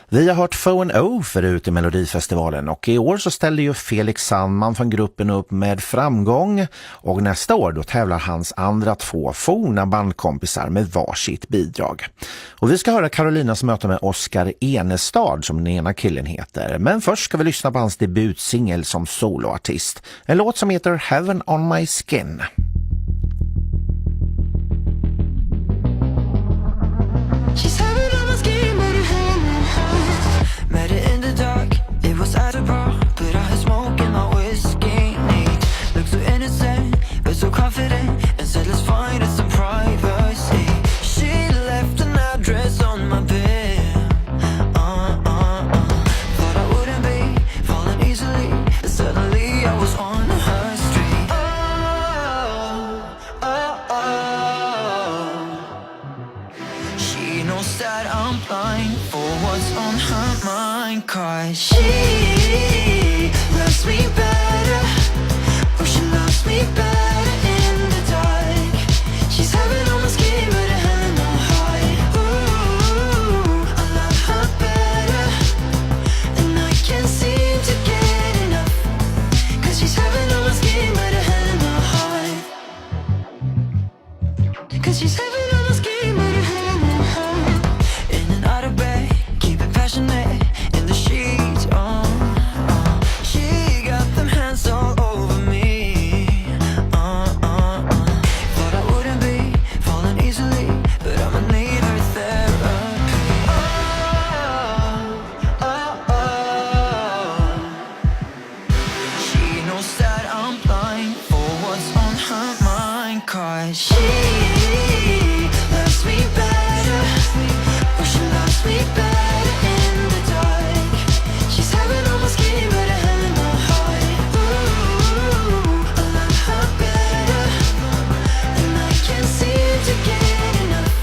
Vi har hört F.O. förut i Melodifestivalen och i år så ställde ju Felix Sandman från gruppen upp med framgång och nästa år då tävlar hans andra två forna bandkompisar med varsitt bidrag. Och vi ska höra Carolinas möte med Oskar Enestad som den ena killen heter. Men först ska vi lyssna på hans debutsingel som soloartist. En låt som heter Heaven on My Skin. She's having on my skin, but her hand in her. Met her in the dark, it was at a bar. Put out her smoke in my whiskey. Looked so innocent, but so confident. And said let's find us some privacy. She left an address on my bed. Thought I wouldn't be falling easily. And suddenly I was on her street. She knows that I'm blind for what's on her mind. Cause she loves me better. Oh, she loves me better in the dark. She's having on my skin, but her hand in my heart. Ooh, I love her better. And I can't seem to get enough. Cause she's having on my skin, but her hand in my heart. Cause she's having on my skin, but her hand in my heart. In and out of bed, keep it passionate. In the sheets, she got them hands all over me. Thought I wouldn't be falling easily, but I'ma need her therapy. She knows that I'm blind for what's on her mind. Cause she loves me better. Oh, she loves me better in the dark. She's having on my skin, but her hand in my heart. Ooh, I love her better. And I can't seem to get enough.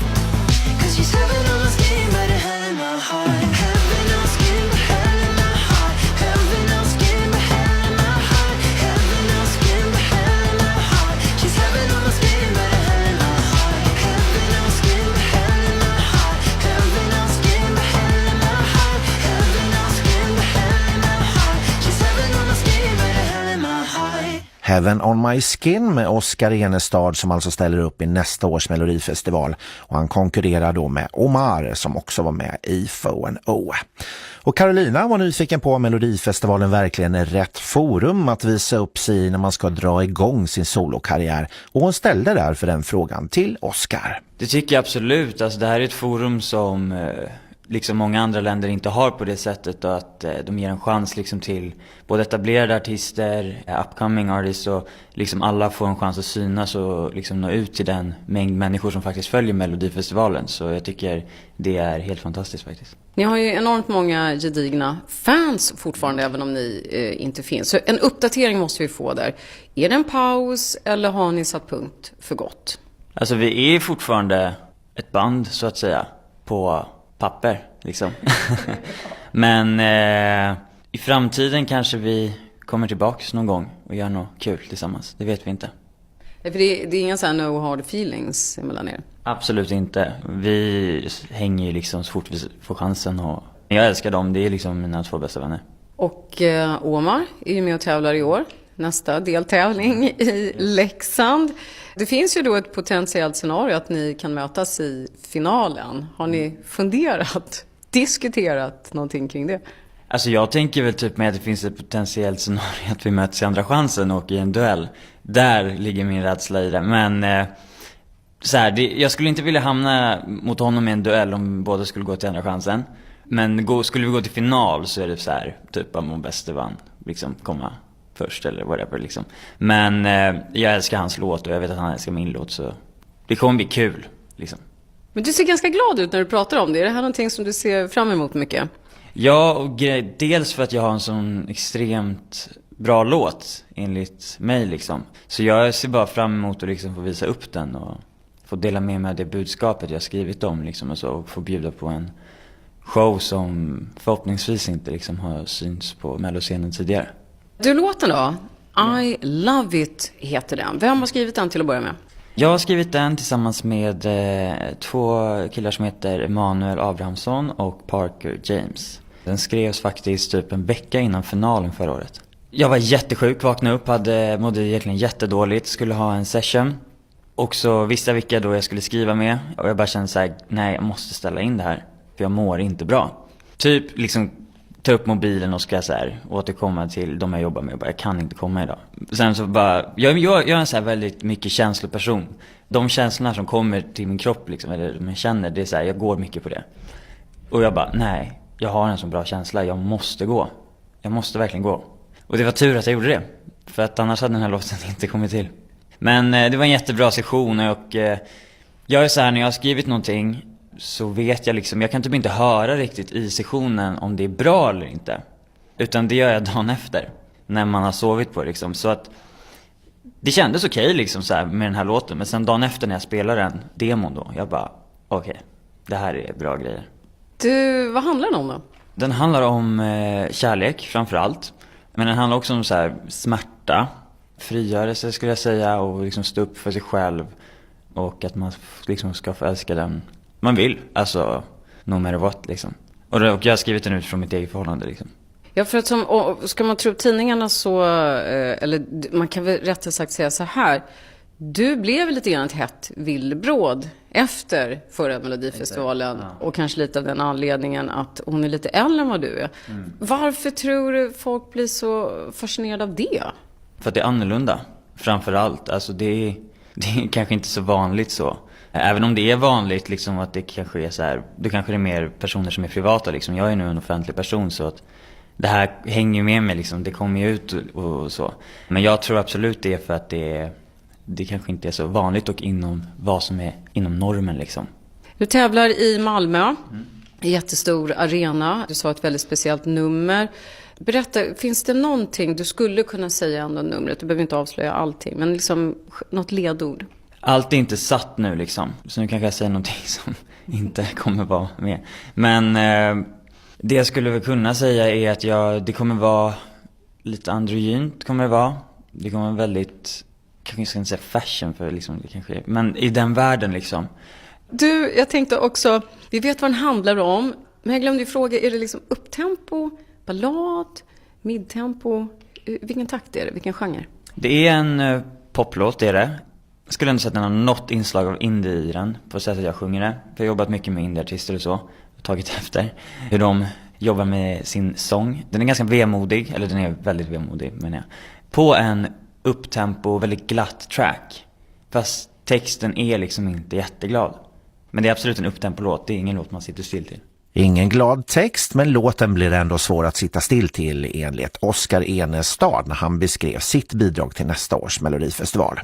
Cause she's having on my skin, but her hand in my heart. Having on skin, but hand in my heart. Having on skin, but hand in my heart. Having on skin, but hand in my heart. She's having on my skin, but her hand in my heart. Having on skin, but hand in my heart. Having on skin, but hand in my heart. Having on skin, but hand in my heart. She's having on my skin, but her hand in my heart. Heaven on My Skin med Oskar Enestad som alltså ställer upp i nästa års Melodifestival och han konkurrerar då med Omar som också var med i F.O. Och Carolina var nyfiken på om Melodifestivalen verkligen är rätt forum att visa upp sig när man ska dra igång sin solokarriär och hon ställde därför den frågan till Oskar. Det tycker jag absolut, alltså det här är ett forum som liksom många andra länder inte har på det sättet och att de ger en chans liksom till både etablerade artister, upcoming artists och liksom alla får en chans att synas och liksom nå ut till den mängd människor som faktiskt följer Melodifestivalen. Så jag tycker det är helt fantastiskt faktiskt. Ni har ju enormt många gedigna fans fortfarande även om ni inte finns. Så en uppdatering måste vi få där. Är det en paus eller har ni satt punkt för gott? Alltså vi är fortfarande ett band så att säga på papper liksom. Men i framtiden kanske vi kommer tillbaks någon gång och gör något kul tillsammans. Det vet vi inte. För det är inga sån här no hard feelings mellan er? Absolut inte. Vi hänger ju liksom så fort vi får chansen och jag älskar dem. Det är liksom mina två bästa vänner. Och Omar är ju med och tävlar i år. Nästa deltävling i Leksand. Det finns ju då ett potentiellt scenario att ni kan mötas i finalen. Har ni diskuterat någonting kring det? Alltså jag tänker väl typ med att det finns ett potentiellt scenario att vi möts i andra chansen och i en duell. Där ligger min rädsla i det. Men så här, jag skulle inte vilja hamna mot honom i en duell om båda skulle gå till andra chansen. Men skulle vi gå till final så är det så här, typ om bäste vann liksom komma först eller whatever liksom. Men jag älskar hans låt och jag vet att han älskar min låt så det kommer bli kul liksom. Men du ser ganska glad ut när du pratar om det. Är det här någonting som du ser fram emot mycket? Ja, och dels för att jag har en sån extremt bra låt enligt mig liksom. Så jag ser bara fram emot att liksom få visa upp den och få dela med mig av det budskapet jag skrivit om liksom och så och få bjuda på en show som förhoppningsvis inte liksom har synts på Melloscenen tidigare. Du, låten då? I Love It heter den. Vem har skrivit den till att börja med? Jag har skrivit den tillsammans med 2 killar som heter Emanuel Abrahamsson och Parker James. Den skrevs faktiskt typ en vecka innan finalen förra året. Jag var jättesjuk, vaknade upp, mådde egentligen jättedåligt, skulle ha en session. Och så visste jag vilka då jag skulle skriva med. Och jag bara kände så här: nej, jag måste ställa in det här. För jag mår inte bra. Typ liksom ta upp mobilen och ska så här återkomma till de jag jobbar med. Och bara, jag kan inte komma idag. Sen så bara, jag är en så här väldigt mycket känsloperson. De känslorna som kommer till min kropp liksom, eller som jag känner, det är så här, jag går mycket på det. Och jag bara, nej, jag har en så bra känsla, jag måste gå. Jag måste verkligen gå. Och det var tur att jag gjorde det. För att annars hade den här låten inte kommit till. Men det var en jättebra session. Och jag är så här, när jag har skrivit någonting så vet jag liksom, jag kan typ inte höra riktigt i sessionen om det är bra eller inte. Utan det gör jag dagen efter, när man har sovit på liksom. Så att det kändes okej liksom så här med den här låten. Men sen dagen efter när jag spelar den demon då, jag bara, okej, det här är bra grejer. Du, vad handlar den om då? Den handlar om kärlek framförallt. Men den handlar också om så här smärta, frigörelse skulle jag säga, och liksom stå upp för sig själv. Och att man liksom ska få älska den man vill, alltså no matter what liksom. Och jag har skrivit den ut från mitt eget förhållande liksom. Ja, för att ska man tro tidningarna så, eller man kan väl rättare sagt säga så här: du blev lite grann ett hett villebråd efter förra Melodifestivalen. Ja. Och kanske lite av den anledningen att hon är lite äldre än vad du är. Varför tror du folk blir så fascinerade av det? För att det är annorlunda, framförallt. Alltså det är kanske inte så vanligt så. Även om det är vanligt liksom, att det kanske är så här, då kanske det är mer personer som är privata liksom. Jag är nu en offentlig person, så att det här hänger med mig liksom, det kommer ju ut och så. Men jag tror absolut det är för att det kanske inte är så vanligt och inom vad som är inom normen liksom. Du tävlar i Malmö, en jättestor arena. Du sa ett väldigt speciellt nummer. Berätta, finns det någonting du skulle kunna säga ändå numret? Du behöver inte avslöja allting, men liksom något ledord. Allt är inte satt nu liksom, så nu kanske jag säger någonting som inte kommer vara med. Men det jag skulle väl kunna säga är att det kommer vara lite androgynt, kommer det vara. Det kommer vara väldigt, kanske jag ska inte säga fashion för liksom, det kanske är, men i den världen liksom. Du, jag tänkte också, vi vet vad den handlar om, men jag glömde ju fråga, är det liksom upptempo, ballad, midtempo? Vilken takt är det? Vilken genre? Det är en poplåt, det är det. Jag skulle ändå säga att den har något inslag av indie i den, på sättet att jag sjunger det. För jag har jobbat mycket med indieartister och så, och tagit efter hur de jobbar med sin sång. Den är ganska vemodig, eller den är väldigt vemodig menar jag. På en upptempo, väldigt glatt track. Fast texten är liksom inte jätteglad. Men det är absolut en upptempo-låt, det är ingen låt man sitter still till. Ingen glad text, men låten blir ändå svår att sitta still till enligt Oskar Enestad när han beskrev sitt bidrag till nästa års Melodifestival.